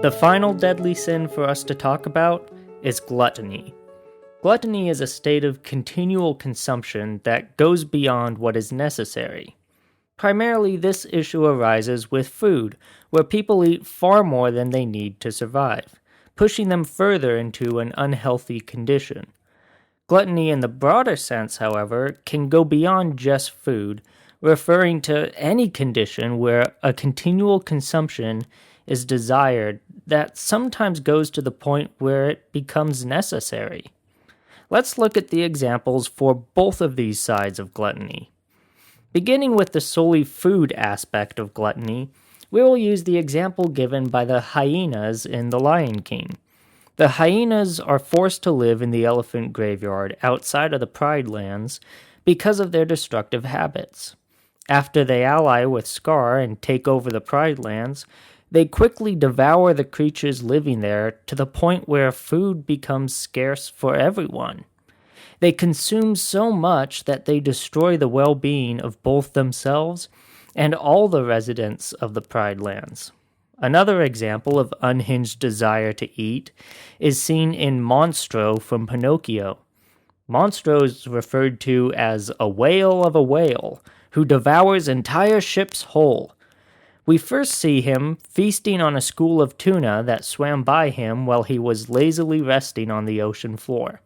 The final deadly sin for us to talk about is gluttony. Gluttony is a state of continual consumption that goes beyond what is necessary. Primarily, this issue arises with food, where people eat far more than they need to survive, pushing them further into an unhealthy condition. Gluttony in the broader sense, however, can go beyond just food, referring to any condition where a continual consumption is desired that sometimes goes to the point where it becomes necessary. Let's look at the examples for both of these sides of gluttony. Beginning with the solely food aspect of gluttony, we will use the example given by the hyenas in The Lion King. The hyenas are forced to live in the elephant graveyard outside of the Pride Lands because of their destructive habits. After they ally with Scar and take over the Pride Lands, they quickly devour the creatures living there to the point where food becomes scarce for everyone. They consume so much that they destroy the well-being of both themselves and all the residents of the Pride Lands. Another example of unhinged desire to eat is seen in Monstro from Pinocchio. Monstro is referred to as a whale of a whale who devours entire ships whole. We first see him feasting on a school of tuna that swam by him while he was lazily resting on the ocean floor.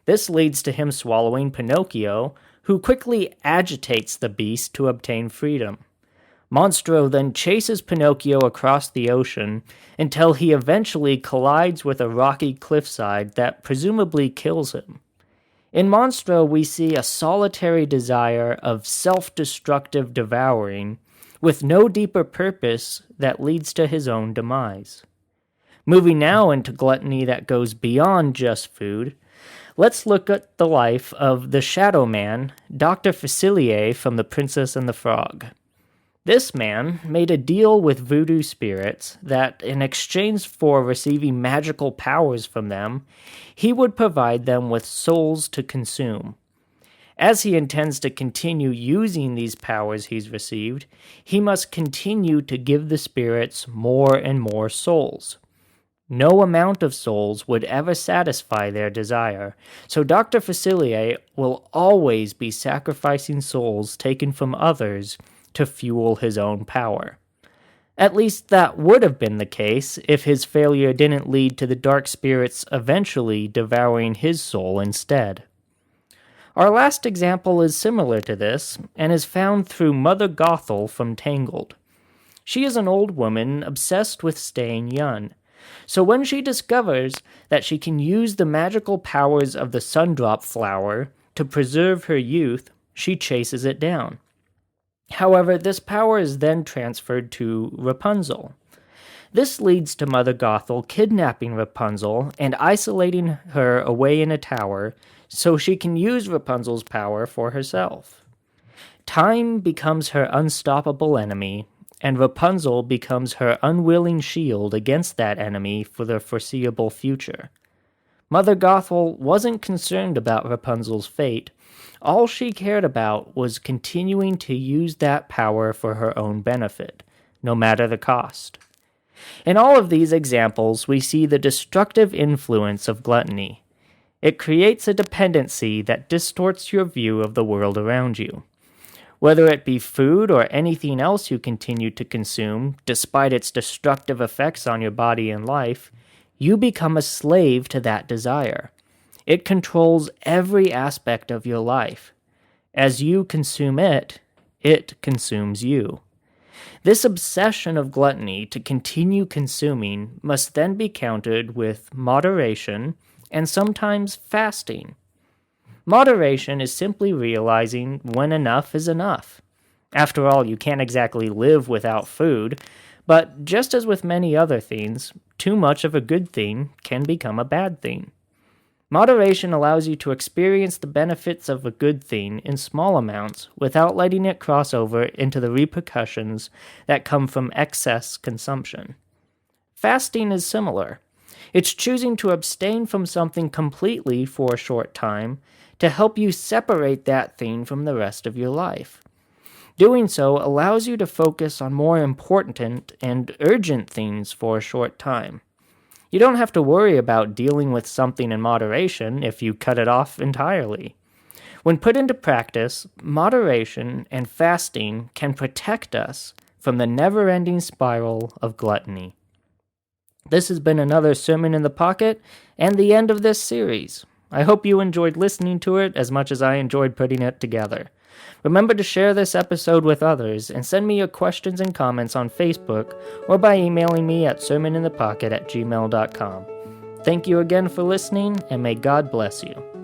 This leads to him swallowing Pinocchio, who quickly agitates the beast to obtain freedom. Monstro then chases Pinocchio across the ocean until he eventually collides with a rocky cliffside that presumably kills him. In Monstro, we see a solitary desire of self-destructive devouring with no deeper purpose that leads to his own demise. Moving now into gluttony that goes beyond just food, let's look at the life of the Shadow Man, Dr. Facilier from The Princess and the Frog. This man made a deal with voodoo spirits that, in exchange for receiving magical powers from them, he would provide them with souls to consume. As he intends to continue using these powers he's received, he must continue to give the spirits more and more souls. No amount of souls would ever satisfy their desire, so Dr. Facilier will always be sacrificing souls taken from others to fuel his own power. At least that would have been the case if his failure didn't lead to the dark spirits eventually devouring his soul instead. Our last example is similar to this, and is found through Mother Gothel from Tangled. She is an old woman obsessed with staying young, so when she discovers that she can use the magical powers of the Sundrop flower to preserve her youth, she chases it down. However, this power is then transferred to Rapunzel. This leads to Mother Gothel kidnapping Rapunzel and isolating her away in a tower so she can use Rapunzel's power for herself. Time becomes her unstoppable enemy, and Rapunzel becomes her unwilling shield against that enemy for the foreseeable future. Mother Gothel wasn't concerned about Rapunzel's fate. All she cared about was continuing to use that power for her own benefit, no matter the cost. In all of these examples, we see the destructive influence of gluttony. It creates a dependency that distorts your view of the world around you. Whether it be food or anything else you continue to consume, despite its destructive effects on your body and life, you become a slave to that desire. It controls every aspect of your life. As you consume it, it consumes you. This obsession of gluttony to continue consuming must then be countered with moderation and sometimes fasting. Moderation is simply realizing when enough is enough. After all, you can't exactly live without food, but just as with many other things, too much of a good thing can become a bad thing. Moderation allows you to experience the benefits of a good thing in small amounts without letting it cross over into the repercussions that come from excess consumption. Fasting is similar. It's choosing to abstain from something completely for a short time to help you separate that thing from the rest of your life. Doing so allows you to focus on more important and urgent things for a short time. You don't have to worry about dealing with something in moderation if you cut it off entirely. When put into practice, moderation and fasting can protect us from the never-ending spiral of gluttony. This has been another Sermon in the Pocket and the end of this series. I hope you enjoyed listening to it as much as I enjoyed putting it together. Remember to share this episode with others and send me your questions and comments on Facebook or by emailing me at sermoninthepocket@gmail.com. Thank you again for listening, and may God bless you.